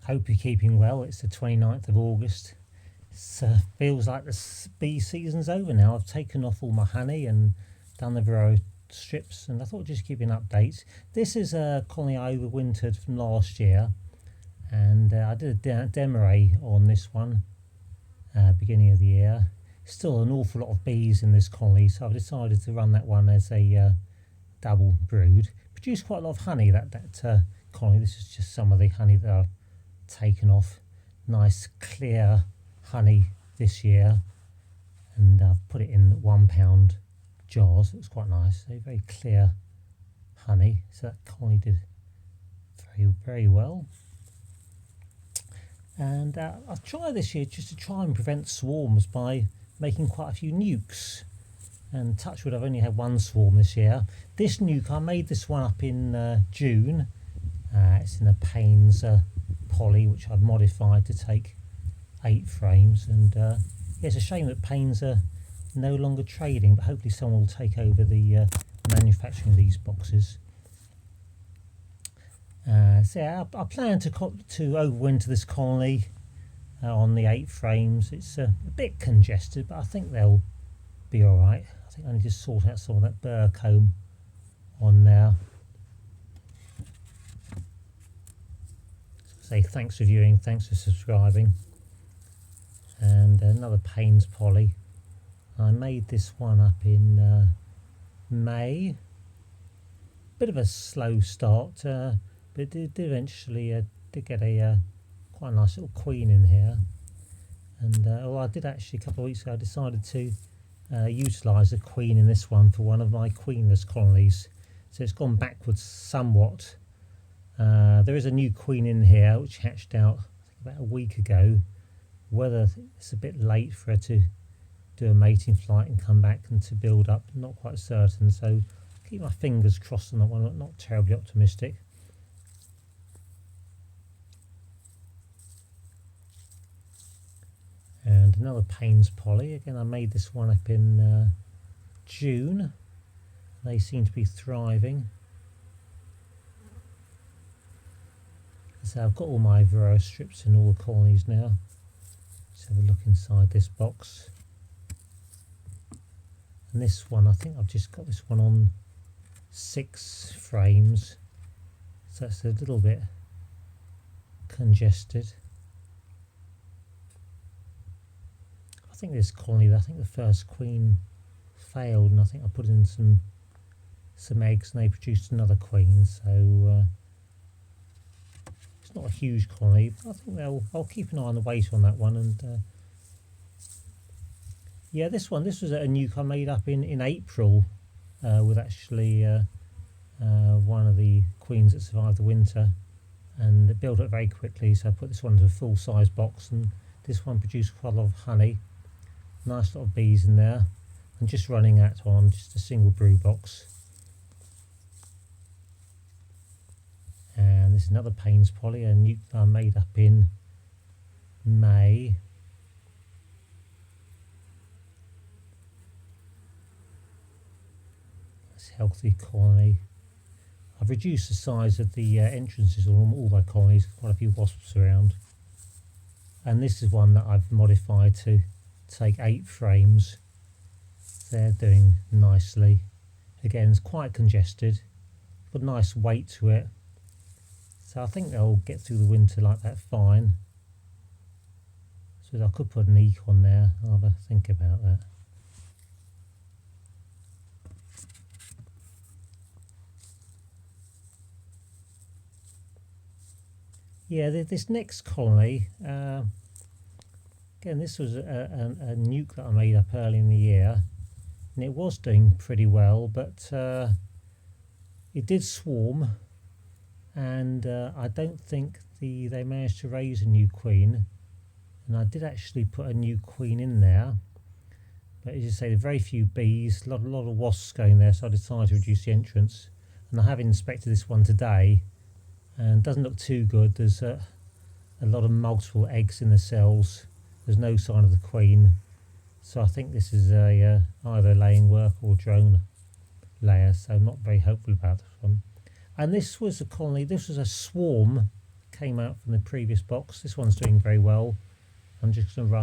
Hope you're keeping well. It's the 29th of August. It feels like the bee season's over now. I've taken off all my honey and done the Vero strips, and I thought I'd just give you an update. This is a colony I overwintered from last year, and I did a demo on this one beginning of the year. Still an awful lot of bees in this colony, so I've decided to run that one as a double brood. Produced quite a lot of honey, that colony. This is just some of the honey that I've taken off. Nice clear honey this year, and I've put it in £1 jars. It was quite nice. So very clear honey. So that colony did very well. And I've tried this year just to try and prevent swarms by making quite a few nukes. And touch wood, I've only had one swarm this year. This nuke, I made this one up in June. It's in a Payne's poly, which I've modified to take 8 frames. And yeah, it's a shame that Payne's are no longer trading, but hopefully someone will take over the manufacturing of these boxes. So yeah, I plan to overwinter this colony on the 8 frames. It's a bit congested, but I think they'll be alright. I think I need to sort out some of that burr comb on there. So say thanks for viewing, thanks for subscribing. And another Payne's poly. I made this one up in May. Bit of a slow start, but it did eventually did get a quite a nice little queen in here. And I did actually a couple of weeks ago, I decided to utilise a queen in this one for one of my queenless colonies. So it's gone backwards somewhat. There is a new queen in here which hatched out, I think, about a week ago. Whether it's a bit late for her to do a mating flight and come back and to build up, not quite certain. So keep my fingers crossed on that one, not terribly optimistic. And another Payne's poly. Again, I made this one up in June. They seem to be thriving. So I've got all my Vero strips in all the colonies now. Let's have a look inside this box. And this one, I think I've just got this one on 6 frames. So that's a little bit congested. I think this colony, I think the first queen failed, and I think I put in some eggs and they produced another queen. So it's not a huge colony, but I think I'll keep an eye on the weight on that one. And yeah, this was a nuke I made up in April with actually one of the queens that survived the winter, and it built up very quickly. So I put this one into a full size box, and this one produced quite a lot of honey. Nice lot of bees in there. I'm just running that on just a single brew box. And this is another Payne's poly, a nuke that I made up in May. It's a healthy colony. I've reduced the size of the entrances on all my colonies, quite a few wasps around. And this is one that I've modified to take 8 frames. They're doing nicely. Again, it's quite congested, but nice weight to it. So I think they'll get through the winter like that fine. So I could put an eek on there. I'll have a think about that. Yeah, this next colony, again, this was a nuke that I made up early in the year, and it was doing pretty well, but it did swarm, and I don't think they managed to raise a new queen. And I did actually put a new queen in there, but as you say, there are very few bees, a lot of wasps going there, so I decided to reduce the entrance. And I have inspected this one today, and it doesn't look too good. There's a lot of multiple eggs in the cells. There's no sign of the queen, so I think this is either laying work or drone layer, so I'm not very hopeful about this one. And this was a colony, this was a swarm came out from the previous box. This one's doing very well. I'm just going to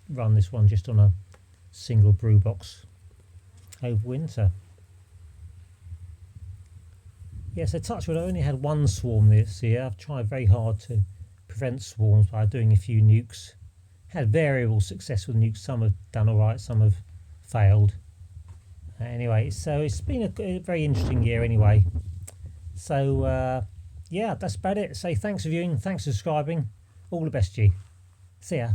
run this one just on a single brew box over winter. Yeah, so touchwood, I only had one swarm this year. I've tried very hard to prevent swarms by doing a few nukes. Had variable success with nukes. Some have done all right, some have failed. Anyway, so it's been a very interesting year anyway. So yeah, that's about it. Say thanks for viewing, thanks for subscribing. All the best to you. See ya.